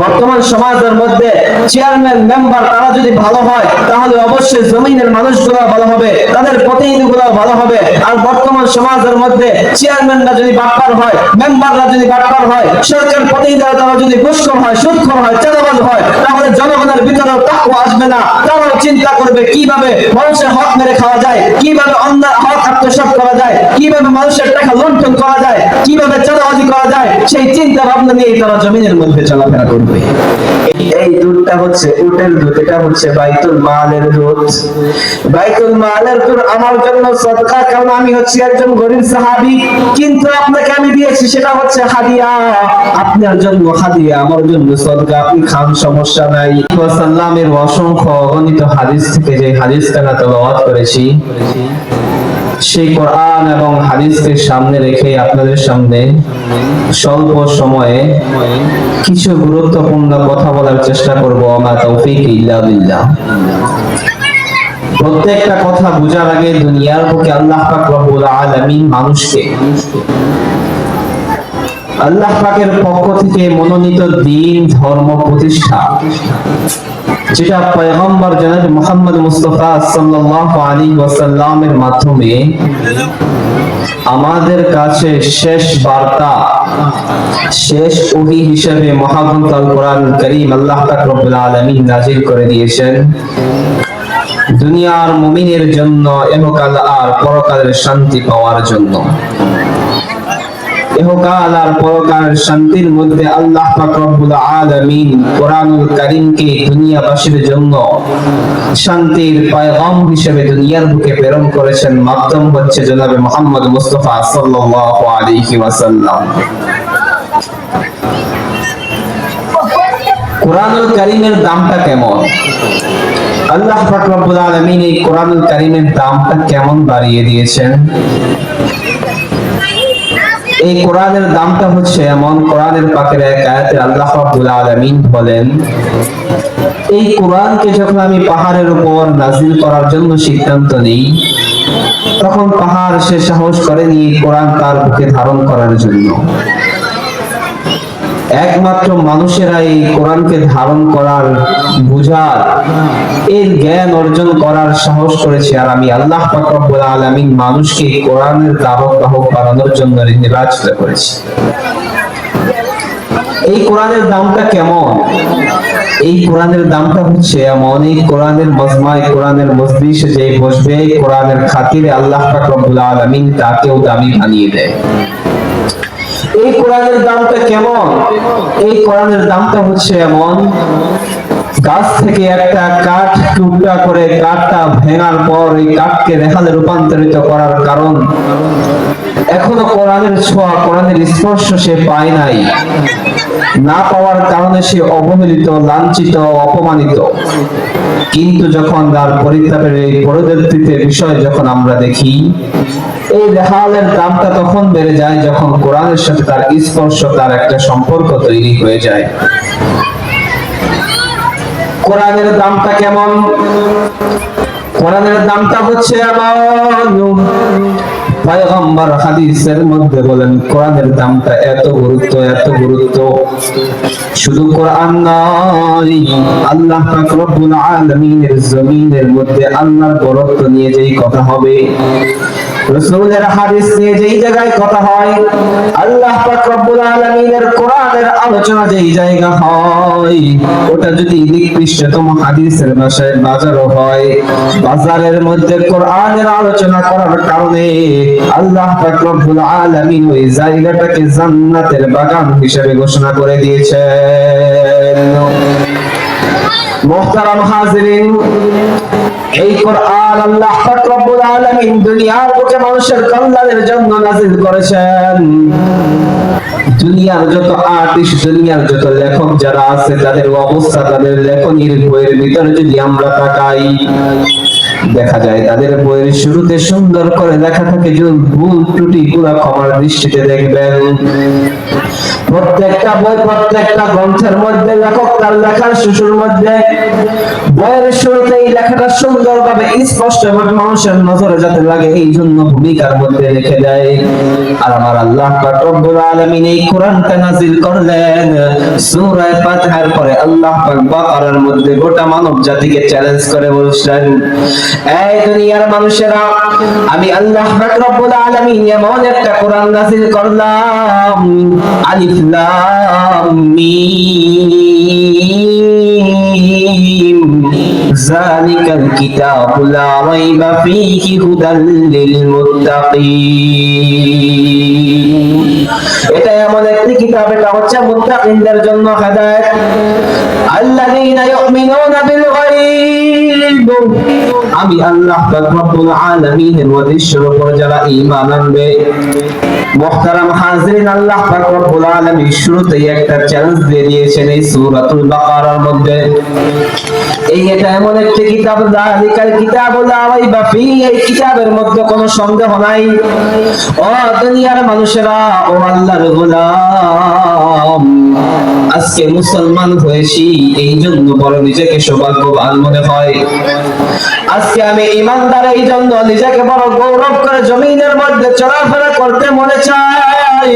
বর্তমান সমাজের মধ্যে চেয়ারম্যান মেম্বার তারা যদি ভালো হয় তাহলে অবশ্যই জমিনের মানুষগুলো ভালো হবে, তাদের প্রতিনিধিগুলো ভালো হবে। আর বর্তমান সমাজের মধ্যে চেয়ারম্যানরা যদি বাটপার হয়, মেম্বাররা যদি বাটপার হয়, সরকার প্রতিনিধিরা তারা যদি ঘুষখোর হয়, সুদখোর হয়, চাঁদাবাজ হয়, তাহলে জনগণের ভিতরে তাকওয়া আসবে না। তারাও চিন্তা করবে কিভাবে মানুষের হক মেরে খাওয়া যায়, কিভাবে অন্যায় হক আত্মসাৎ করা যায়, কিভাবে মানুষের টাকা লুণ্ঠন করা যায়, কিভাবে চাঁদাবাজি করা যায়, সেই চিন্তা ভাবনা নিয়ে তারা জমিনের মধ্যে চলাফেরা করবে। এই দুধটা হচ্ছে উটের দুধ, এটা হচ্ছে বাইতুল মালের দুধ। বাইতুল মালের দুধ আমার জন্য সদকা, কারণ আমি হচ্ছে একজন গরিব সাহাবী, কিন্তু আপনাকে আমি দিয়েছি সেটা হচ্ছে হাদিয়া। আপনার জন্য হাদিয়া, আমার জন্য সদকা, আপনি খান সমস্যা নাই। সাল্লামের অসংখ্য অগণিত হাদিস থেকে যে হাদিসটা তেলাওয়াত করেছি, সেই কোরআন এবং হাদিসকে সামনে রেখে আপনাদের সামনে স্বল্প সময়ে কিছু গুরুত্বপূর্ণ কথা বলার চেষ্টা করব। আমা তৌফিক ইল্লা বিল্লাহ। প্রত্যেকটা কথা বোঝার আগে দুনিয়ার বুকে আল্লাহ পাক রব্বুল আলামিন মানুষকে আল্লাহ পাকের পক্ষ থেকে মনোনীত দ্বীন ধর্ম প্রতিষ্ঠা, যেটা পয়গম্বর জনাব মুহাম্মদ মুস্তাফা সাল্লাল্লাহু আলাইহি ওয়াসাল্লামের মাধ্যমে আমাদের কাছে শেষ বার্তা, শেষ ওহী হিসেবে মহাগ্রন্থ আল কোরআন কারীম আল্লাহ পাক রব্বুল আলামিন নাযিল করে দিয়েছেন দুনিয়ার মুমিনের জন্য, ইহকাল আর পরকালের শান্তি পাওয়ার জন্য। ইহকাল আর পরকালের শান্তির মধ্যে আল্লাহ পাক রব্বুল আলামিন কোরআনুল কারীমকে দুনিয়াবাসীর জন্য শান্তির পয়গাম হিসেবে দুনিয়ার বুকে প্রেরণ করেছেন। মাধ্যম হচ্ছে জনাবে মুহাম্মদ মুস্তাফা সাল্লাল্লাহু আলাইহি ওয়াসাল্লাম। কোরআনুল কারীমের দামটা কেমন? আল্লাহ পাক রব্বুল আলামিন এই কোরআনুল কারীমের দামটা কেমন বাড়িয়ে দিয়েছেন? এই কোরআনের দামটা হচ্ছে এমন, কোরআনের পাকের এক আয়াতে আল্লাহ রাব্বুল আলামিন বলেন, এই কোরআনকে যখন আমি পাহাড়ের উপর নাযিল করার জন্য সিদ্ধান্ত নিই, তখন পাহাড় সে সাহস করেনি কোরআন তার বুকে ধারণ করার জন্য। একমাত্র মানুষেরা এই কোরআনকে ধারণ করার, বুঝার, এর জ্ঞান অর্জন করার সাহস করেছে। আর আমি আল্লাহ পাক রব্বুল আলামিন মানুষকে কোরআনের দাওয়াত বাহক বানানোর জন্য নির্বাচিত করেছি। এই কোরআনের দামটা কেমন? এই কোরআনের দামটা হচ্ছে এমন, এই কোরআনের মজমায়, কোরআনের মজলিসে যে বসবে, কোরআনের খাতিরে আল্লাহ পাক রব্বুল আলামিন তাকেও দামি বানিয়ে দেয়। এই কোরআনের দামটা কেমন? এই কোরআনের দামটা হচ্ছে এমন, গাছ থেকে একটা কাঠ টুকরা করে কাঠটা ভেঙার পর এই কাঠকে রেখালে রূপান্তরিত করার কারণ এখনো কোরআনের ছোঁয়া, কোরআনের স্পর্শ সে পায় নাই। না পাওয়ার কারণে সে অবহেলিত, লাঞ্ছিত, অপমানিত। কিন্তু যখন তার পরিত্রাণের এই পরবর্তীতে বিষয় যখন আমরা দেখি, এই রেহালের দামটা তখন বেড়ে যায় যখন কোরআনের সাথে তার স্পর্শ, তার একটা সম্পর্ক তৈরি হয়ে যায়। কোরআনের দামটা কেমন? কোরআনের দামটা হচ্ছে এমন, পয়গম্বর হাদিসের মধ্যে বলেন কোরআনের দামটা এত গুরুত্ব, এত গুরুত্ব। শুধু কোরআন নয়, আল্লাহ পাক রব্বুল আলামিনের জমিনের মধ্যে আল্লাহর বরকত নিয়ে যেই কথা হবে, রাসূলের হাদিস নিয়ে যেই জায়গায় কথা হয়, আল্লাহ পাক রব্বুল আলামিনের কোরআনের আলোচনা যেই জায়গা হয়, ওটা যদি নিকৃষ্টতম হাদিসের ভাষায় বাজারও হয়, বাজারের মধ্যে কোরআনের আলোচনা করার কারণে আল্লাহ পাক রব্বুল আলামিন ওই জায়গাটাকে জান্নাতের বাগান হিসেবে ঘোষণা করে দিয়েছেন। মুহতারাম হাজিরিন, এই কোরআন আল্লাহ পাক রব্বুল আলামিন দুনিয়ার বুকে মানুষের কল্যাণের জন্য নাযিল করেছেন। দুনিয়ার যত আর্টিস্ট, দুনিয়ার যত লেখক যারা আছে, তাদের অবস্থা, তাদের লেখনীর বইয়ের ভিতরে যদি আমরা তাকাই, দেখা যায় তাদের বইয়ের শুরুতে সুন্দর করে লেখা থাকে, যে ভুল ত্রুটি গুলা ক্ষমার দৃষ্টিতে দেখবেন। প্রত্যেকটা বই, প্রত্যেকটা গ্রন্থের মধ্যে লেখক তার লেখার শুরুর মধ্যে বইয়ের শুরুতেই লেখাটা সুন্দরভাবে স্পষ্টভাবে মানুষের নজরে যাতে লাগে এই জন্য ভূমিকার মধ্যে রেখে দেয়। আর আমার আল্লাহ পাক রব্বুল আলামিন এই কোরআনটা নাযিল করলেন সূরা ফাতিহার পরে আল্লাহ পাক বাকারার মধ্যে গোটা মানব জাতিকে চ্যালেঞ্জ করে বলছেন, এই দুনিয়ার মানুষেরা, আমি আল্লাহ পাক রব্বুল আলামিন এমন একটা কোরআন নাযিল করলাম, আলিফ লাম মিম যালিকাল কিতাবু লা রাইবা ফীহি হুদাল লিল মুত্তাকিন। এটা এমন একটি কিতাব, এটা হচ্ছে মুত্তাকিনদের জন্য হেদায়েত। আল্লাযীনা ইউমিনুনা বিল গায়ব, আমি আল্লাহ পাক রব্বুল আলামিনের ওয়াদিসের উপর যারা ঈমান আনবে। মুহতারাম হাজিরিন, আল্লাহ পাক রব্বুল আলামিন শুরুতেই একটা চ্যালেঞ্জ দিয়ে দিয়েছেন এই সূরাতুল বাকারার মধ্যে। এটা এমন একটি কিতাব, যালিকাল কিতাবু লা রাইবা ফীহি, এই কিতাবের মধ্যে কোনো সন্দেহ নাই। ও দুনিয়ার মানুষেরা, ও আল্লাহর গোলাম, আজকে মুসলমান হয়েছি এই জন্য বড় নিজেকে সৌভাগ্যবান মনে হয়। আজকে আমি ঈমানদার এই জন্য নিজেকে বড় গৌরব করে জমিনের মধ্যে চলাফেরা করতে মনে চাই।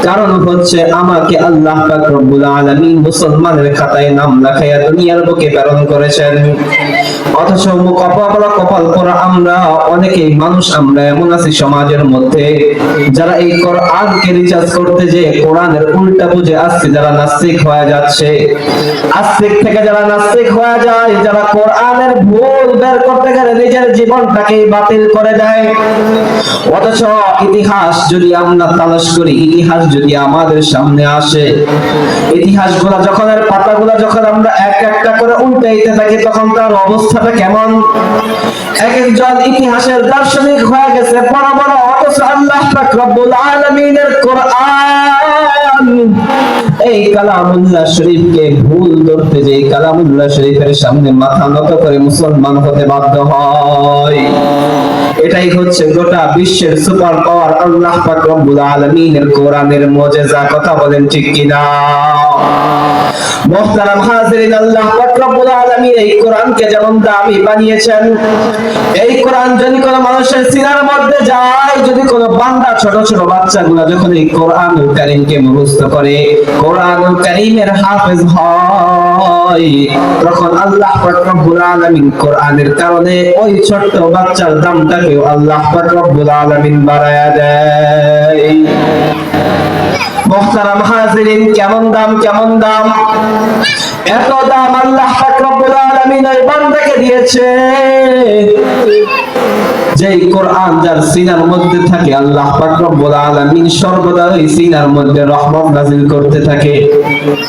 কারণ হচ্ছে আমাকে আল্লাহ পাক রব্বুল আলামিন মুসলমানের খাতায় নাম লেখায়া দুনিয়ার বুকে প্রেরণ করেছেন। অথচ কপাল পরা আমরা অনেকেই মানুষ আমরা এমন আছি সমাজের মধ্যে যারা এই কোরআনকে রিচার্জ করতে যে কোরআনের উল্টা বুঝে আজকে যারা নাস্তিক হয়ে যাচ্ছে। আস্তিক থেকে যারা নাস্তিক হয়ে যায়, যারা কোরআনের ভুল বের করতে গেলে নিজের জীবনটাকে বাতিল করে দেয়। অথচ ইতিহাস যদি আমরা তালাশ করি, ইতিহাস যদি আমাদের সামনে আসে, ইতিহাসগুলা যখন এর পাতাগুলা যখন আমরা এক একটা করে উল্টাইতে থাকি, তখন তার অবস্থাটা কেমন। এক একজন ইতিহাসের দার্শনিক হয়ে গেছে বড় বড়, অথচ আল্লাহ পাক রব্বুল আলামিনের কোরআন এই কালামুল্লাহ শরীফকে ভুল ধরতে যে কালামুল্লাহ শরীফের সামনে মাথা নত করে মুসলমান হতে বাধ্য হয়। এটাই হচ্ছে গোটা বিশ্বের সুপার পাওয়ার আল্লাহ পাক রব্বুল আলামিনের কোরআনের মুজিজা। কথা বলেন ঠিক কিনা? মুহতারাম হাজিরিন, আল্লাহ পাক রব্বুল আলামিন এই কোরআনকে যেমন দামি বানিয়েছেন, এই কোরআন যদি কোনো মানুষের সিনার মধ্যে যায়, যদি কোনো বান্দা ছোট ছোট বাচ্চাগুলো যখন এই কোরআনুল কারীমকে মুখস্থ করে, কোরআনুল কারীমের হাফেজ হয়, তখন আল্লাহ পাক রব্বুল আলামিন কোরআনের কারণে ওই ছোট্ট বাচ্চার দামটাকে আল্লাহ পাক রব্বুল আলামিন বাড়ায়া দেয়। মুহতারাম হাজিরিন, কেমন দাম, কেমন দাম! এত দাম আল্লাহ পাক রব্বুল আলামিন এই বান্দাকে দিয়েছে। যেই কোরআন যার সিনার মধ্যে থাকে, আল্লাহ পাক রব্বুল আলামিন সর্বদা ওই সিনার মধ্যে রহমত নাযিল করতে থাকে।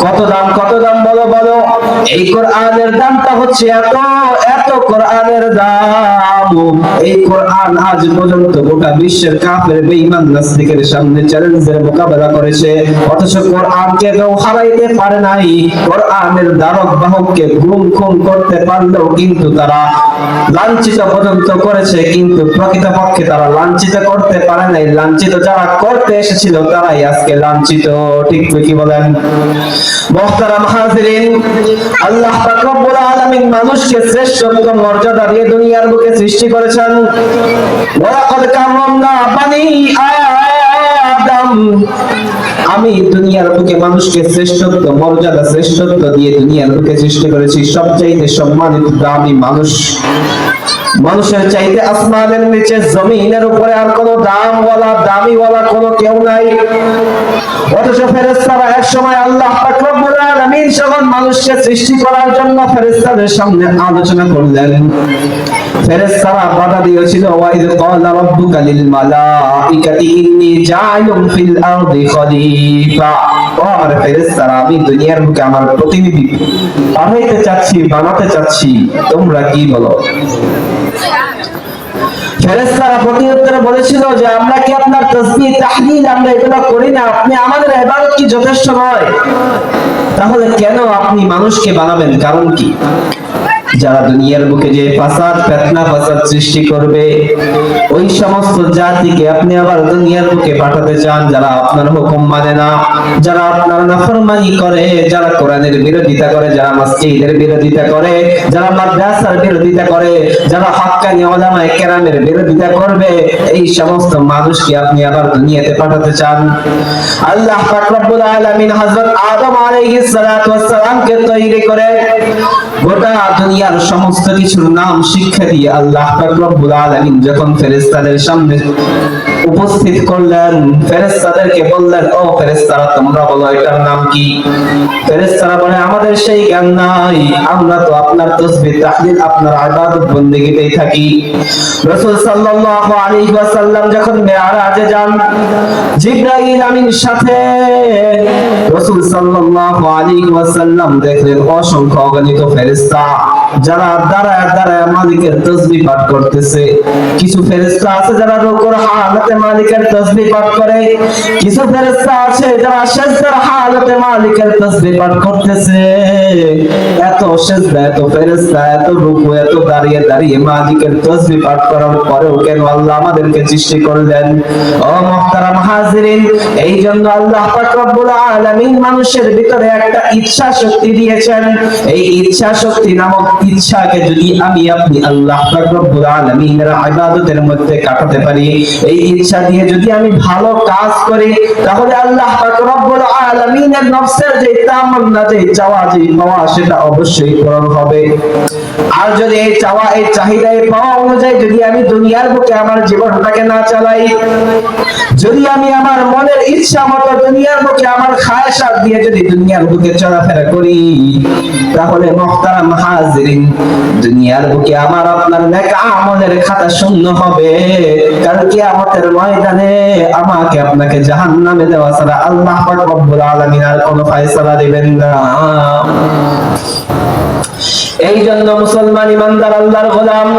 কত দাম, কত দাম বলো বলো! এই কোরআনের দামটা হচ্ছে এত, এত কোরআনের দাম। এই কোরআন আজ পর্যন্ত গোটা বিশ্বের কাফের বেঈমান নাস্তিকের সামনে চ্যালেঞ্জের মোকাবেলা করেছে, অথচ কোরআনকে কেউ হারাইতে পারে নাই। কোরআনের ধারক বাহককে গুম খুন করতে পারলেও কিন্তু তারা লাঞ্ছিত পর্যন্ত করেছে, কিন্তু প্রকৃতপক্ষে তারা লাঞ্ছিত করতে পারে নাই। লাঞ্ছিত যারা করতে এসেছিল তারাই আজকে লাঞ্ছিত। ঠিক কি বলেন? মুহতারাম হাজিরিন, আল্লাহ পাক রব্বুল আলামিন মানুষকে শ্রেষ্ঠত্ব মর্যাদা দিয়ে দুনিয়ার বুকে সৃষ্টি করেছেন। ওয়ালাকাদ কাররামনা বানি আদম, আমি দুনিয়ার বুকে মানুষকে শ্রেষ্ঠত্ব মর্যাদা শ্রেষ্ঠত্ব দিয়ে দুনিয়ার বুকে সৃষ্টি করেছি। সবচাইতে সম্মানিত দামি মানুষ, মানুষের চাইতে আসমানের নিচে জমিনের উপরে আর কোনো দামওয়ালা দামিওয়ালা কোনো কেউ নাই। অথচ ফেরেশতারা এক সময় আল্লাহ পাক রব্বুল আলামিন যখন মানুষকে সৃষ্টি করার জন্য ফেরেশতাদের সামনে আলোচনা করলেন, ফেরেশতারা বাধা দিয়েছিল, ওয়াইদ ক্বালা রাব্বুকা লিল মালাইকাতি ইন্নী জাইলুন ফিল আরদি খলিফা। ও আমার ফেরেশতারা, আমি দুনিয়ার বুকে আমার প্রতিনিধি বানাইতে চাচ্ছি, বানাতে চাচ্ছি, তোমরা কি বলো? ফেরেশতারা প্রতিউত্তরে বলেছিল যে আমরা কি আপনার তাসবিহ তাহলিল আমরা এগুলো করি না? আপনি আমাদের ইবাদত কি যথেষ্ট নয়? তাহলে কেন আপনি মানুষকে বানাবেন? কারণ কি? যারা দুনিয়ার বুকে যে ফাসাদ ফিতনা ফাসাদ সৃষ্টি করবে, ওই সমস্ত জাতিকে আপনি আবার দুনিয়ার বুকে পাঠাতে চান যারা আপনার হুকুম মানে না, যারা আপনার নাফরমানি করে, যারা কোরআনের বিরোধিতা করে, যারা মসজিদের বিরোধিতা করে, যারা মাদ্রাসার বিরোধিতা করে, যারা হাক্কানি উলামায়ে কেরামের বিরোধিতা করবে, এই সমস্ত মানুষকে আপনি আবার দুনিয়াতে পাঠাতে চান। আল্লাহ পাক রব্বুল আলামিন হযরত আদম আলাইহিস সালাতু ওয়াস সালামকে তৈরি করে গোটা দুনিয়ার সমস্ত কিছুর নাম শিক্ষা দিয়ে আল্লাহ পাক রব্বুল আলামিন যখন ফেরেশতাদের সামনে উপস্থিত করলেন, ফেরেশতাদেরকে বললেন, ও ফেরেশতারা তোমরা বলো এটার নাম কি? ফেরেশতারা বলে, আমাদের সেই জ্ঞান নাই, আমরা তো আপনার তাসবিহ তাহলিল আপনার ইবাদত বندگিতেই থাকি। রাসূল সাল্লাল্লাহু আলাইহি ওয়াসাল্লাম যখন মিরাজে যান, জিবরাইল আমিন সাথে রাসূল সাল্লাল্লাহু আলাইহি ওয়াসাল্লাম দেখলেন অসংখ্য অগণিত ফেরেশতা যারা দাঁড়ায় দাঁড়ায় মালিকের তাসবিহ পাঠ করতেছে। কিছু ফেরেশতা আছে যারা রুকুর হালাতে মালিকের তাসবিহ পাঠ করে, কিছু ফেরেশতা আছে যারা সিজদার হালাতে মালিকের তাসবিহ পাঠ করতেছে। এত সিজদা, এত ফেরেশতা, এত রুকু, এত দাঁড়িয়ে দাঁড়িয়ে মালিকের তাসবিহ পাঠ করার পরেও কেন আল্লাহ আমাদেরকে সৃষ্টি করলেন? ও মুহতারাম হাজিরিন, এই জন্য আল্লাহ পাক রব্বুল আলামিন মানুষের ভিতরে একটা ইচ্ছা শক্তি দিয়েছেন। এই ইচ্ছা শক্তি নামক ইচ্ছাকে যদি আমি আপনি আল্লাহ পাক রব্বুল আলামিনের ইবাদতের মধ্যে কাটাতে পারি, এই ইচ্ছা দিয়ে যদি আমি ভালো কাজ করি, তাহলে আল্লাহ পাক রব্বুল আলামিনের নফসের যে তামান্না, যে চাওয়া, যে পাওয়া, সেটা অবশ্যই পূরণ হবে। আর যদি এই চাওয়া, এই চাহিদা, এই পাওয়া অনুযায়ী যদি আমি দুনিয়ার বুকে আমার জীবনটাকে না চালাই, যদি আমি আমার মনের ইচ্ছা মতো দুনিয়ার বুকে আমার খায়সাত দিয়ে যদি দুনিয়ার বুকে চলাফেরা করি, তাহলে মুহতারাম হাজিরিন, দুনিয়ার বুকে আমার আপনার নেক আমলের খাতা শূন্য হবে। কাল কিয়ামতের ময়দানে আমাকে আপনাকে জাহান্নামে দেওয়া ছাড়া আল্লাহ পাক রব্বুল আলামিন আর কোনো ফয়সালা দিবেন না। এই জন্য মুসলমান ইমানদার আল্লাহর গোলাম,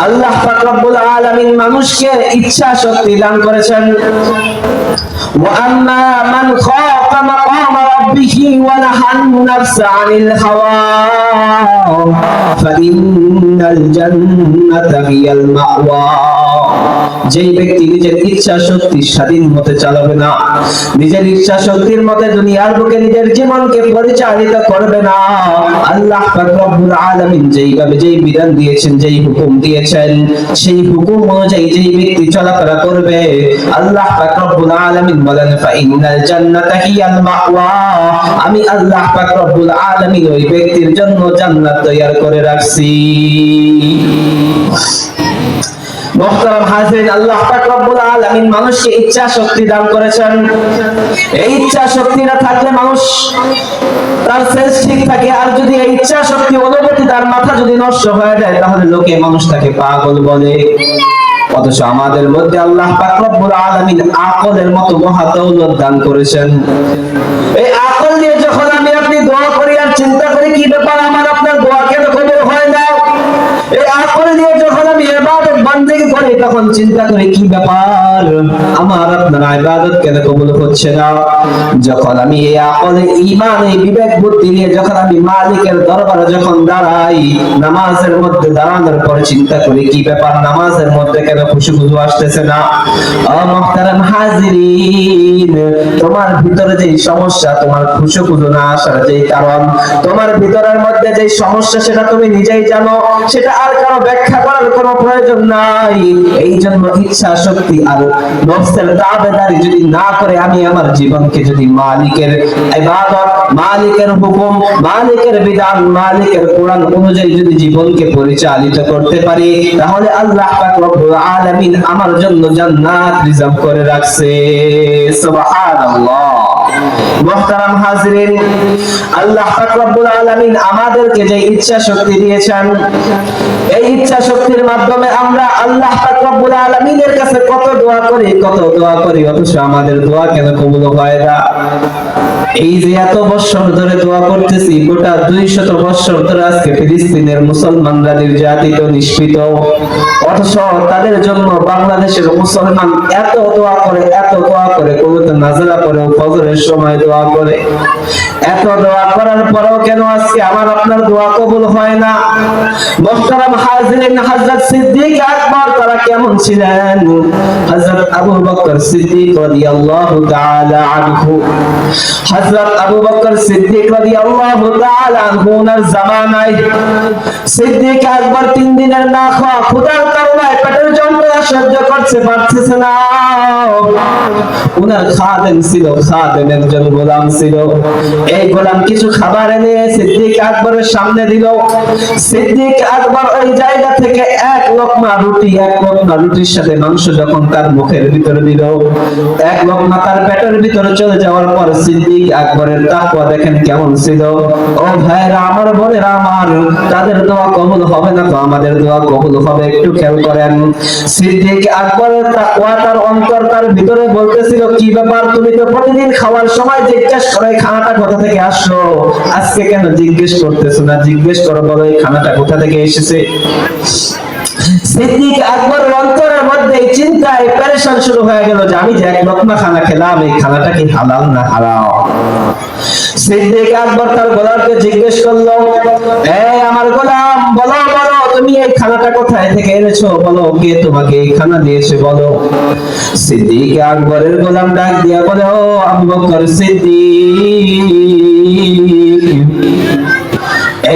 আল্লাহ পাক রব্বুল আলামিন মানুষকে ইচ্ছা শক্তি দান করেছেন। ওয়া আম্মা মান খাফা মাকামা রাব্বিহি ওয়া নাহান নাফসা আনিল হাওয়া ফাইন্নাল জান্নাতা হিয়াল মাওয়া। যেই ব্যক্তি নিজের ইচ্ছা শক্তি স্বাধীন মতে চালাবে না, নিজের ইচ্ছা শক্তির মতে দুনিয়ার বুকে নিজের জীবনকে পরিচালিত করবে না, আল্লাহ পাক রব্বুল আলামিন যেইভাবে যেই বিধান দিয়েছেন, যেই হুকুম দিয়েছেন, সেই হুকুম অনুযায়ী যেই ব্যক্তি চলাফেরা করবে, আল্লাহ পাক রব্বুল আলামিন বলেন ফাইন্নাল জান্নাতা হিয়াল মাওয়া, আমি আল্লাহ পাক রব্বুল আলামিন ওই ব্যক্তির জন্য জান্নাত তৈরি করে রাখছি। মুহতারাম হাজিরিন, আল্লাহ পাক রব্বুল আলামিন মানুষকে ইচ্ছা শক্তি দান করেছেন। এই ইচ্ছা শক্তি না থাকলে মানুষ তার সেন্স ঠিক থাকে, আর যদি এই ইচ্ছা শক্তি অনুভূতি তার মাথা যদি নষ্ট হয়ে যায়, তাহলে লোকে মানুষটাকে পাগল বলে। অথচ আমাদের মধ্যে আল্লাহ পাক রব্বুল আলামিন আকলের মতো মহা দৌলত দান করেছেন। এই আকল দিয়ে যখন আমি আপনি দোয়া করি আর চিন্তা করি কি ব্যাপার আমার আপনার দোয়া কেন কবুল হয় না, এই আকল দিয়ে যখন আমি ইবাদত বندگی করি তখন চিন্তা করি কি ব্যাপার আমার আপনার ইবাদত কেন কবুল হচ্ছে না। যখন আমি এই আকলে ঈমান, এই বিবেক বুদ্ধি নিয়ে যখন আমি মালিকের দরবারে যখন দাঁড়াই, নামাজের মধ্যে দাঁড়ানোর পরে চিন্তা করি কি ব্যাপার নামাজের মধ্যে কেন খুশু-খুশু আসতেছে না। ও মুহতারাম হাজিরিন, তোমার ভিতরে যে সমস্যা, তোমার খুশু-খুশু না আসার যে কারণ, তোমার ভিতরের মধ্যে যে সমস্যা সেটা তুমি নিজেই জানো, সেটা আর কারো ব্যাখ্যা করার কোনো প্রয়োজন নাই। এই জন্য ইচ্ছা শক্তি আর নফসের তাবেদারি যদি না করে আমি আমার জীবনকে যদি মালিকের ইবাদত, মালিকের হুকুম, মালিকের বিধান, মালিকের কোরআন অনুযায়ী যদি জীবনকে পরিচালিত করতে পারি, তাহলে আল্লাহ পাক রব্বুল আলামিন আমার জন্য জান্নাত রিজার্ভ করে রাখছে। সুবহানাল্লাহ। মুহতারাম হাজিরিন, আল্লাহ পাক রব্বুল আলামিন আমাদেরকে যে ইচ্ছা শক্তি দিয়েছেন, এই ইচ্ছা শক্তির মাধ্যমে আমরা আল্লাহ পাক রব্বুল আলামিনের কাছে কত দোয়া করি, অথচ আমাদের দোয়া কেন কবুল হয় না। এই যে এত বছর ধরে দোয়া করতেছি, গোটা 200 বছর ধরে আজকে ফিলিস্তিনের মুসলমানরা নির্যাতিত নিষ্পিত, অথচ তাদের জন্য বাংলাদেশের মুসলমান এত দোয়া করে কবুতর নাজরা করে ফজরের সময় দোয়া করে, এত দোয়া করার পরেও কেন আজকে আমার আপনার দোয়া কবুল হয় না? মুহতারাম হাজিরিন, হযরত সিদ্দিক আকবর তারা কেমন ছিলেন? হযরত আবু বকর সিদ্দিক রাদিয়াল্লাহু তাআলা আনহু, হযরত আবু বকর সিদ্দিক রাদিয়াল্লাহু তাআলা আনহু এর জামানায় সিদ্দিক আকবর 3 দিনের না খাওয়া ক্ষুধার কারণে পেটের যন্ত্রণা সহ্য করতে পারতেছে না। উনার খাদেম ছিল, খাদেম একজন গোলাম ছিল। এই গোলাম কিছু খাবার এনে সিদ্দিক আকবরের সামনে দিল। সিদ্দিক আকবর ওই জায়গা থেকে এক লোকমা রুটির সাথে মাংস যখন তার মুখের ভিতরে দিল, এক লোকমা তার পেটের ভিতরে চলে যাওয়ার পর সিদ্দিক আকবরের তাকওয়া দেখেন কেমন ছিল। ও ভাইরা আমার, বোনেরা আমার, তাদের দোয়া কবুল হবে না তো আমাদের দোয়া কবুল হবে? একটু খেয়াল করেন। সিদ্দিক আকবরের তাকওয়া, তার অন্তর তার ভিতরে বলতেছিল, কি ব্যাপার, তুমি তো প্রতিদিন খাওয়ার সময় জিজ্ঞেস করো এই খানাটা কোথা থেকে আসলো, আজকে কেন জিজ্ঞেস করতেছো না? জিজ্ঞেস করো, বলো এই খানাটা কোথা থেকে এসেছে। সিদ্দিক আকবরের অন্তরের মধ্যে চিন্তায় পেরেশান শুরু হয়ে গেল যে আমি যে এক লোকমা খানা খেলাম, এই খানাটা কি হালাল না হারাম? সিদ্দিক আকবর তার গোলামকে জিজ্ঞেস করলো, এই আমার গোলাম, বলো বলো তুমি এই খানাটা কোথায় থেকে এনেছো, বলো কে তোমাকে এই খানা দিয়েছে বলো। সিদ্দিক আকবরের গোলাম ডাক দিয়া বলে, ও আবু বকর সিদ্দিক,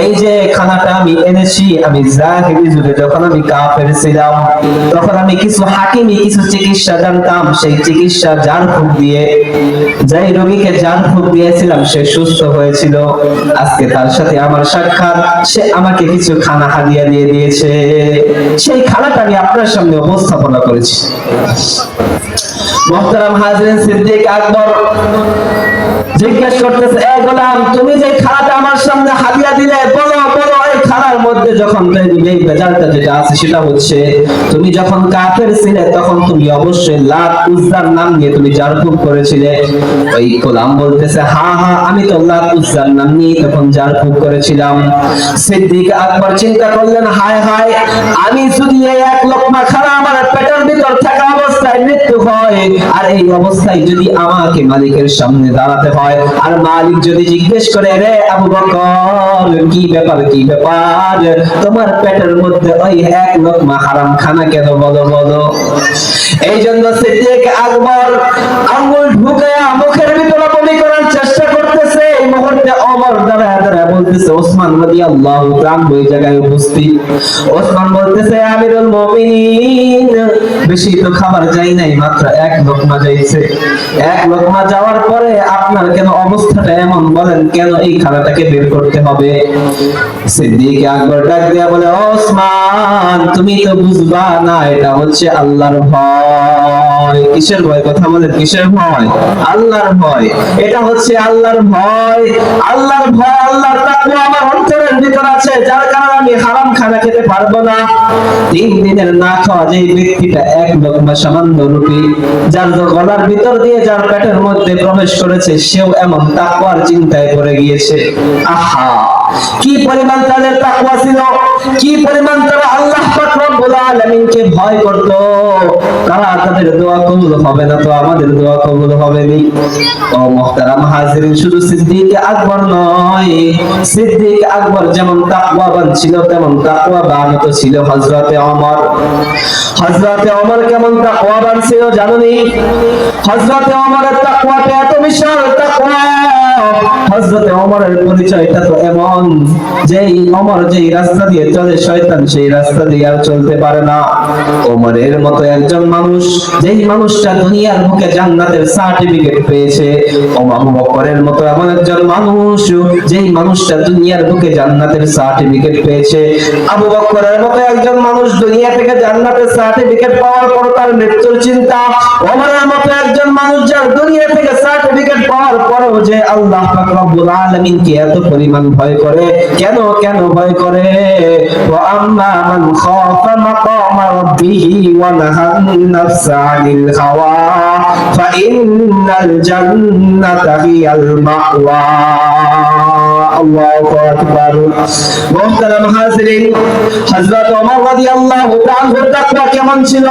এই যে খানাটা আমি এনেছি, আমি জাহিলি যুগে যখন আমি কাফের ছিলাম, তখন আমি কিছু হাকিমি, কিছু চিকিৎসা জানতাম। সেই চিকিৎসা জার ফুক দিয়ে, যেই রোগীকে জার ফুক দিয়েছিলাম সে সুস্থ হয়েছিল। আজকে তার সাথে আমার সাক্ষাৎ, সে আমাকে কিছু খানা হাদিয়া দিয়ে দিয়েছে। সেই খানাটা আমি আপনার সামনে উপস্থাপনা করেছি। মুহতারাম হাজিরিন, সিদ্দিক আকবর জিজ্ঞেস করতেছে, এ গোলাম, তুমি যে খানাটা আমার সামনে হাদিয়া দিলে, বলো বলো এই খানার মধ্যে যখন এই বেজালটা যেটা আছে সেটা হচ্ছে, তুমি যখন কাফের ছিলে তখন তুমি অবশ্যই লাত উজ্জার নাম নিয়ে তুমি জারফুক করেছিলে। ওই গোলাম বলতেছে, হ্যাঁ হ্যাঁ, আমি তো লাত উজ্জার নাম নিয়ে তখন জারফুক করেছিলাম। সিদ্দিক আকবর চিন্তা করলেন, হায় হায়, আমি যদি এই এক লোকমা খানা আমার পেটের ভিতর থাকা অবস্থায় মৃত্যু হয়, আর এই অবস্থায় যদি আমাকে মালিকের সামনে দাঁড়াতে হয়, আর মালিক যদি জিজ্ঞেস করে, রে আবু বকর, কি ব্যাপার কি ব্যাপার, তোমার পেটের মধ্যে ওই এক লোকমা হারাম খানা কেন, বলো বলো। এই জন্য সিদ্দিক আকবর আঙ্গুল ঢুকায়া মুখের ভিতরে বমি করার চেষ্টা করতেছে। এই মুহূর্তে ওমর দাঁড়ায় দাঁড়ায় বলতেছে, ওসমান রাদিয়াল্লাহু তাআলা ওই জায়গায় উপস্থিত। ওসমান বলতেছে, আমিরুল মুমিনিন, বেশি তো খাবার যাই নাই, মাত্র এক লোকমা যাইছে। এক লোকমা যাওয়ার পরে আপনার কেন অবস্থাটা এমন, বলেন কেন এই খানাটাকে বের করতে হবে? সিদ্দিক আকবর ডাক দিয়া বলে, ওসমান, তুমি তো বুঝবা না, এটা হচ্ছে আল্লাহর ভয়। কিসের ভয়? কথা বলেন, কিসের ভয়? আল্লাহর ভয়। এটা হচ্ছে আল্লাহর ভয়। আল্লাহর ভয়, আল্লাহর তাকওয়া আমার অন্তরের ভিতর আছে, যার কারণে আমি হারাম খানা খেতে পারবো না। 3 দিনের না খাওয়া যে ব্যক্তিটা এক লোকমা সামান্য রুটি যার গলার ভিতর দিয়ে যার পেটের মধ্যে প্রবেশ করেছে, সেও এমন তাকওয়ার চিন্তায় পড়ে গিয়েছে। আহা, কি পরিমাণ তাদের তাকওয়া ছিল, কি পরিমাণ তারা আল্লাহ পাক রব্বুল আলামিনকে ভয় করত। তারা তাদের দোয়া কবুল হবে না তো আমাদের দোয়া কবুল হবে নি। ও মুহতারাম হাজিরিন, শুধু সিদ্দিক আকবর নয়, সিদ্দিক আকবর যেমন তাকওয়াবান ছিল, তেমন তাকওয়াবান তো ছিল হযরতে ওমর। হযরতে ওমর কেমন তাকওয়াবান ছিল জানেনই? হযরতে ওমরের তাকওয়াটা এত বিশাল তাকওয়া। হযরতে ওমরের পরিচয়টা তো এমন, যেই ওমর যেই রাস্তা দিয়ে চলে, শয়তান সেই রাস্তা দিয়ে আর চলতে পারে না। ওমরের মতো একজন মানুষ, যেই মানুষটা দুনিয়ার বুকে জান্নাতের সার্টিফিকেট পেয়েছে, আবু বকরের মতো এমন একজন মানুষ, যেই মানুষটা দুনিয়ার বুকে জান্নাতের সার্টিফিকেট পেয়েছে। আবু বকরের মতো একজন মানুষ দুনিয়া থেকে জান্নাতের সার্টিফিকেট পাওয়ার পর তার মৃত্যুর চিন্তা। ওমরের মতো একজন মানুষ যার দুনিয়া থেকে সার্টিফিকেট পাওয়ার পরও যে আল্লাহ পাক রব্বুল আলামিনকে এত পরিমাণ ভয় করে? কেন কেন ভয় করে? ওয়া আম্মা মান খাফা মাকামা রাব্বিহি ওয়া নাহান নাফসা আনিল হাওয়া ফা ইন্নাল জান্নাতা হিয়াল মাওয়া। আল্লাহু আকবার। মুহতারাম হাজিরিন, হযরত ওমর রাদিয়াল্লাহু তাআলার তাকওয়া কেমন ছিল?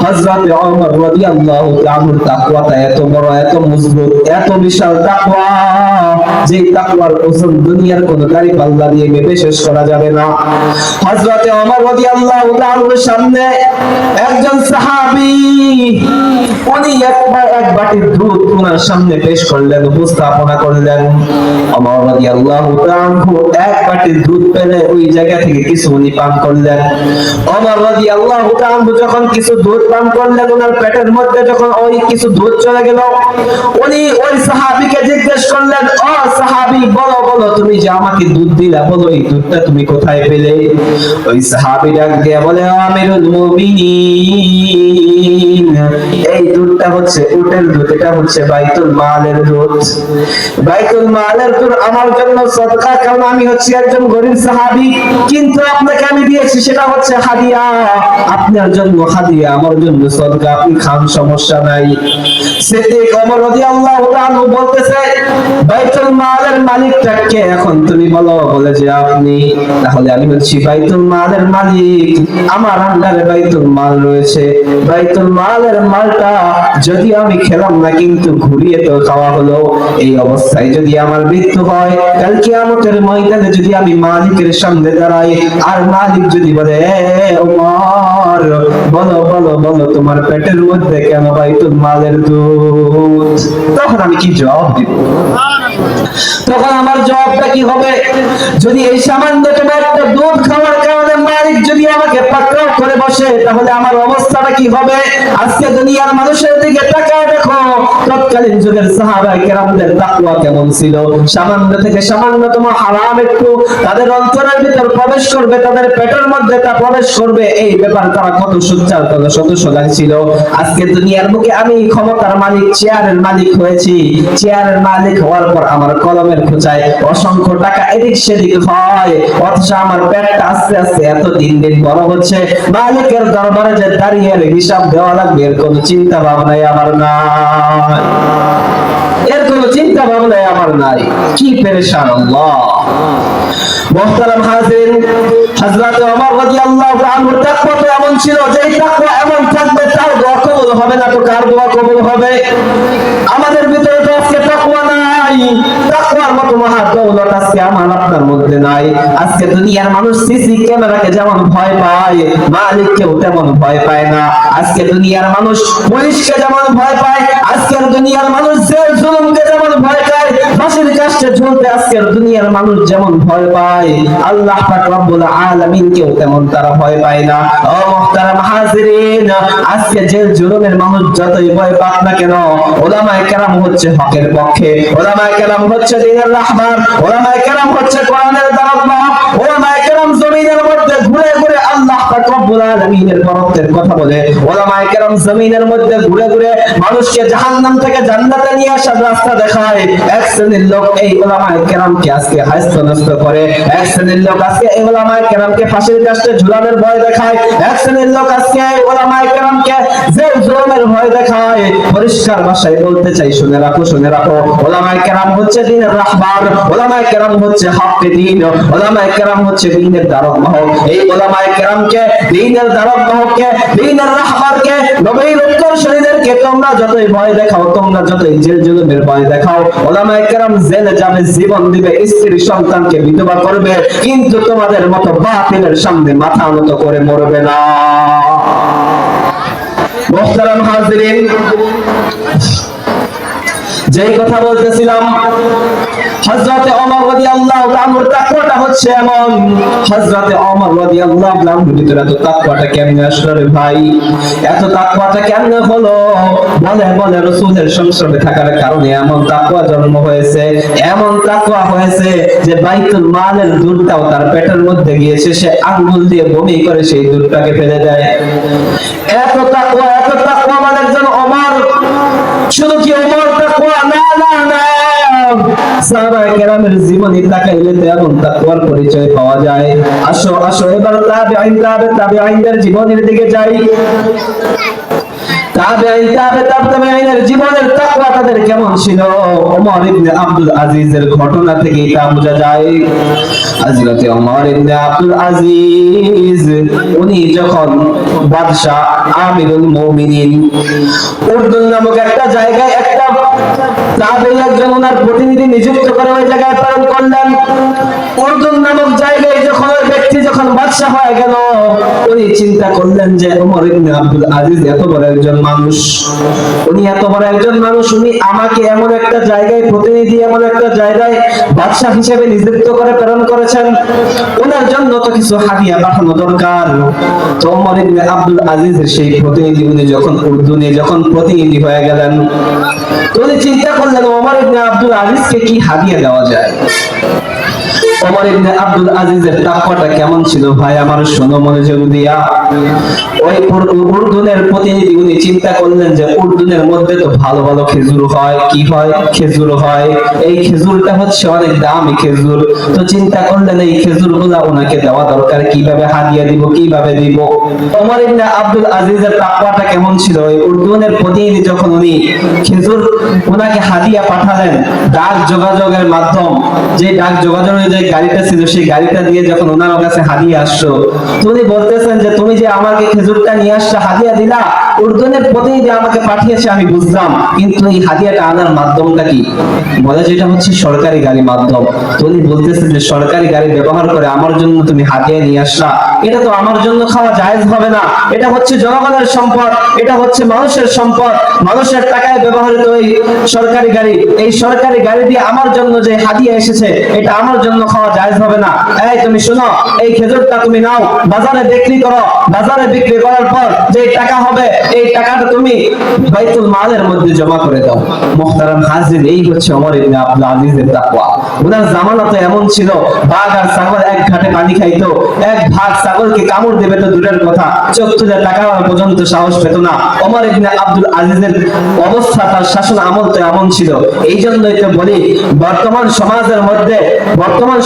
হযরত ওমর রাদিয়াল্লাহু তাআলার তাকওয়াটা এত বড়, এত মজবুত, এত বিশাল তাকওয়া, যে তাকওয়ার ওজন দুনিয়ার কোন দাড়ি পাল্লা দিয়ে মেপে শেষ করা যাবে না। হযরত ওমর রাদিয়াল্লাহু তাআলার সামনে একজন সাহাবী, উনি এক বাটি দুধ ওনার সামনে পেশ করলেন, উপস্থাপনা করলেন। ওমর রাদিয়াল্লাহু তাআলা এক বাটি দুধ পেলে ওই জায়গা থেকে কিছু উনি পান করলেন। ওমর রাদিয়াল্লাহু তাআলা যখন কিছু দুধ পান করলেন, ওনার পেটের মধ্যে যখন ওই কিছু দুধ চলে গেল, উনি ওই সাহাবীকে জিজ্ঞেস করলেন, ও সাহাবী, বলো বলো, তুমি যে আমাকে দুধ দিলা, বলো এই দুধটা তুমি কোথায় পেলে? ওই সাহাবী ডাক দিয়ে বলে, আমিরুল মুমিনিন, এই দুধটা হচ্ছে উটের দুধ, এটা হচ্ছে বাইতুল মালের দুধ। বাইতুল মালের দুধ আমার জন্য সদকা, কারণ আমি হচ্ছে একজন গরীব সাহাবী, কিন্তু আপনাকে আমি দিয়েছি সেটা হচ্ছে হাদিয়া। আপনার জন্য হাদিয়া, আমার জন্য সদকা, আপনি খান, সমস্যা নাই। সিদ্দিক ওমর রাদিয়াল্লাহু তাআলা বলতেছে, বাইতুল মালের মালিকটা কে এখন তুমি বলো? বলে যে আপনি। তাহলে আমি বলছি, বাইতুল মালের মালিক, আমার আন্ডারে বাইতুল মাল রয়েছে, বাইতুল মালের মালটা যদি আমি খেলাম না, কিন্তু ঘুরিয়ে তো খাওয়া হলো, এই অবস্থায় যদি আমার মৃত্যু হয়, কাল কিয়ামতের ময়দানে যদি আমি মালিকের সামনে দাঁড়াই, আর মালিক যদি বলে, ওমর বলো বলো বলো, তোমার পেটের মধ্যে কেন বাইতুল মালের দুধ? তখন আমি কি জবাব দিব? তখন আমার জবাবটা কি হবে? যদি এই সামান্য তোমার একটা দুধ খাওয়ার কারণে মালিক যদি আমাকে পাকড়াও করে বসে, তাহলে আমার অবস্থাটা কি হবে? আজকে দুনিয়ার মানুষের দিকে তাকায় দেখো, তৎকালীন যুগের সাহাবায়ে কেরামদের তাকওয়া কেমন ছিল। সামান্য থেকে সামান্যতম হারাম একটু তাদের অন্তরের ভিতর প্রবেশ করবে, তাদের পেটের মধ্যে তা প্রবেশ করবে, এই ব্যাপার তারা কত সোচ্চার, কত সতর্ক ছিল। আজকে দুনিয়ার বুকে আমি ক্ষমতার মালিক, চেয়ারের মালিক হয়েছি, চেয়ারের মালিক হওয়ার পর আমার কলমের খোঁচায় অসংখ্য টাকা এদিক সেদিক হয়, অথচ আমার পেটটা আস্তে আস্তে এত দিন দিন বড় হচ্ছে। মালিকের দরবারে যে দাঁড়িয়ে হিসাব দেওয়া লাগবে, এর কোনো চিন্তা ভাবনাই আমার নাই, এর কোনো চিন্তা ভাবনাই আমার নাই। কি পেরেশান আল্লাহ। মুহতারাম হাজিরিন, হযরত ওমর রাদিয়াল্লাহু তাআলার তাকওয়া তো এমন ছিল, যে তাকওয়া এমন থাকবে তার দোয়া কবুল হবে না, তো কার দোয়া কবুল হবে? আমাদের ভিতরে তো আজকে তাকওয়া নাই, তাকওয়ার মতো মহা দৌলত আজকে আমার আপনার মধ্যে নাই। আজকে দুনিয়ার মানুষ সিসি ক্যামেরাকে যেমন ভয় পায়, মালিককেও তেমন ভয় পায় না। আজকে দুনিয়ার মানুষ পুলিশকে যেমন ভয় পায়, আজকের দুনিয়ার মানুষ জেল জুলুমকে যেমন ভয় পায়, ফাঁসির কাস্টে ঝুলতে আজকের দুনিয়ার মানুষ যেমন ভয় পায়, আল্লাহ পাক রব্বুল আলামিনকেও তেমন তারা ভয় পায় না। ও মুহতারাম হাজিরিন, আজকে জেল জুলুমের মানুষ যতই ভয় পাক না কেন, উলামায়ে কেরাম হচ্ছে হকের পক্ষে, উলামায়ে কেরাম হচ্ছে দ্বীনের রাহবার, উলামায়ে কেরাম হচ্ছে কোরআনের দাওয়াত, উলামায়ে কেরাম জমিনের মধ্যে ঘুরে ঘুরে আল্লাহ পাক রব্বুল আলামিনের বরকতের কথা বলে, উলামায়ে কেরাম জমিনের মধ্যে ঘুরে ঘুরে মানুষকে জাহান্নাম থেকে জান্নাতে নিয়ে আসার রাস্তা দেখায়। এক শ্রেণীর লোক এই উলামায়ে কেরামকে আজকে হাস্যনষ্ট করে, এক শ্রেণীর লোক আজকে এই উলামায়ে কেরামকে ফাঁসির কাস্টে ঝুলানোর ভয় দেখায়, এক শ্রেণীর লোক আজকে উলামায়ে কেরামকে জেল জুলুমের ভয় দেখায়। পরিষ্কার ভাষায় বলতে চাই, শুনে রাখো শুনে রাখো, উলামায়ে কেরাম হচ্ছে দ্বীনের রাহবার, উলামায়ে কেরাম হচ্ছে হক দ্বীন, উলামায়ে কেরাম হচ্ছে দ্বীনের দারক বাহক। এই উলামায়ে কেরামকে, দ্বীনের দারক বাহককে, দ্বীনের রাহবারকে, নবীর উত্তরসূরিদেরকে তোমরা যতই ভয় দেখাও, তোমরা যতই জেল জুলুমের ভয় দেখাও, উলামায়ে কেরাম জেলে যাবে, জীবন দিবে, স্ত্রী সন্তানকে বিধবা করবে, কিন্তু তোমাদের মতো বাতিলের সামনে মাথা নত করে মরবে না। মুহতারাম হাজিরিন, যেই কথা বলতেছিলাম, হযরত ওমর রাদিয়াল্লাহু তাআলার তাকওয়াটা হচ্ছে এমন। হযরত ওমর রাদিয়াল্লাহু তাআলার ভিতরে এত তাকওয়াটা কেমনে আসলো রে ভাই? এত তাকওয়াটা কেমনে হলো? বলে বলে রাসূলের সংসর্গে থাকার কারণে এমন তাকওয়া জন্ম হয়েছে, এমন তাকওয়া হয়েছে যে বাইতুল মালের দুধটাও তার পেটের মধ্যে গিয়েছে, সে আঙ্গুল দিয়ে বমি করে সেই দুধটাকে ফেলে দেয়। এত তাকওয়া মানে একজন ওমর। শুধু কি ওমর তাকওয়া? না না না, সাহাবায়ে কেরামের জীবনী তাকাইলে তেমন তাকওয়ার পরিচয় পাওয়া যায়। আসো আসো এবার তাবেঈনদের জীবনের দিকে যাই। তাবেঈনের জীবনের তাকওয়া তাদের কেমন ছিল, ওমর ইবনে আব্দুল আজিজের ঘটনা থেকে তা বোঝা যায়। হযরত ওমর ইবনে আব্দুল আজিজ উনি যখন বাদশা আমিরুল মুমিনিন উর্দুন নামক একটা জায়গায় একটা তাবেঈ একজন ওনার প্রতিনিধি নিযুক্ত করে ওই জায়গায় প্রেরণ করলেন। উর্দুন নামক জায়গায় যখন ওই ব্যক্তি যখন বাদশা হয়ে গেল, উনি চিন্তা করলেন যে ওমর ইবনে আব্দুল আজিজ এত বড় একজন মানুষ, উনি এত বড় একজন মানুষ, উনি আমাকে এমন একটা জায়গায় প্রতিনিধি, এমন একটা জায়গায় বাদশা হিসেবে নিযুক্ত করে প্রেরণ করেছেন, ওনার জন্য তো কিছু হাদিয়া পাঠানো দরকার। তো ওমর ইবনে আব্দুল আজিজের সেই প্রতিনিধি উনি যখন উর্দুনে যখন প্রতিনিধি হয়ে গেলেন, তো উনি চিন্তা করলেন ওমর ইবনে আব্দুল আজিজকে কি হাদিয়া দেওয়া যায়। ওমর ইবনে আব্দুল আজিজের তাকওয়াটা কেমন ছিল ভাই আমার, শোনো মনোযোগ দিয়া। ওই উর্দুনের প্রতিনিধি উনি চিন্তা করলেন যে উর্দুনের মধ্যে তো ভালো ভালো খেজুর হয়, কি হয়, খেজুর হয়, এই খেজুরটা হচ্ছে অনেক দামি খেজুর। তো চিন্তা করলেন এই খেজুরগুলা ওনাকে দেওয়া দরকার, কিভাবে হাদিয়া দিব, কিভাবে দিব। ওমর ইবনে আব্দুল আজিজের তাকওয়াটা কেমন ছিল, ওই উর্দুনের প্রতিনিধি যখন উনি খেজুর ওনাকে হাদিয়া পাঠালেন, ডাক যোগাযোগের মাধ্যম, যে ডাক যোগাযোগের যে গাড়িটা ছিল সেই গাড়িটা দিয়ে যখন ওনার কাছে হাদিয়া আসলো, উনি বলতেছেন যে তুমি যে আমাকে খেজুরটা নিয়ে আসছো, হাদিয়া দিলা, উর্দুনের প্রতিনিধি আমাকে পাঠিয়েছে আমি বুঝলাম, কিন্তু এই হাদিয়াটা আনার মাধ্যমটা কি? বলে যেটা হচ্ছে সরকারি গাড়ি মাধ্যম। তো উনি বলতেছেন যে সরকারি গাড়ি ব্যবহার করে আমার জন্য তুমি হাদিয়া নিয়ে আসলা, এটা তো আমার জন্য খাওয়া জায়েজ হবে না, এটা হচ্ছে জনগণের সম্পদ, এটা হচ্ছে মানুষের সম্পদ, মানুষের টাকায় ব্যবহৃত এই সরকারি গাড়ি, এই সরকারি গাড়ি দিয়ে আমার জন্য যে হাদিয়া এসেছে এটা আমার জন্য খাওয়া জায়েজ হবে না। এই তুমি শোনো, এই খেজুরটা তুমি নাও, বাজারে বিক্রি করো, বাজারে বিক্রি করার পর যে টাকা হবে এই টাকাটা তুমি বাইতুল মালের মধ্যে জমা করে দাও। মুহতারাম হাজির, এই হচ্ছে ওমর ইবনে আব্দুল আজিজের তাকওয়া। ওনার জামানা তো এমন ছিল, বাঘ আর ছাগল এক ঘাটে পানি খাইতো, এক ভাগ ছাগলকে কামড় দেবে তো দূরের কথা, চোখ তুলে টাকা পর্যন্ত সাহস পেত না। ওমর ইবনে আব্দুল আজিজের অবস্থা, তার শাসন আমল তো এমন ছিল। এই জন্যই তো বলি বর্তমান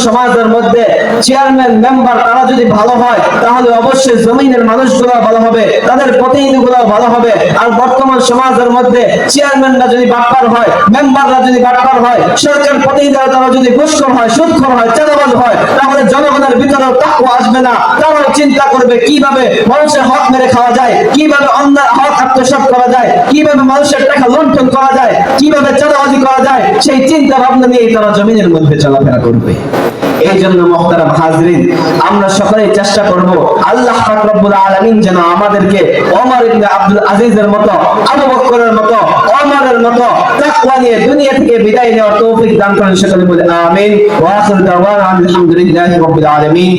সমাজের মধ্যে চেয়ারম্যান মেম্বার তারা যদি ভালো হয় তাহলে অবশ্যই জমিনের মানুষগুলো ভালো হবে, তাদের প্রতিনিধিগুলো ভালো হবে। আর বর্তমান সমাজের মধ্যে চেয়ারম্যানরা যদি বাটপার হয়, মেম্বাররা যদি বাটপার হয়, সরকার প্রতিনিধিরা তারা যদি ঘুষখোর হয়, সুদখোর হয়, চাঁদাবাজ হয়, তাহলে জনগণের ভিতরে তাকওয়া আসবে না। তারাও চিন্তা করবে কিভাবে মানুষের হক মেরে খাওয়া যায়, কিভাবে অন্যায় হক আত্মসাৎ করা যায়, কিভাবে মানুষের টাকা লুণ্ঠন করা যায়, কিভাবে চাঁদাবাজি করা যায়, সেই চিন্তা ভাবনা নিয়ে তারা জমিনের মধ্যে চলাফেরা করবে। এই জন্য মুহতারাম হাজরিন, আমরা সকলেই চেষ্টা করব আল্লাহ পাক রব্বুল আলামিন যেন আমাদেরকে ওমর ইবনে আব্দুল আজিজের মতো, আবু বকরের মতো, ওমরের মতো তাকওয়া নিয়ে দুনিয়া থেকে বিদায় নেওয়ার তৌফিক দান করেন। সকলে বলে আমিন। ওয়া আখিরু দাওয়ানা আলহামদুলিল্লাহি রাব্বিল আলামিন।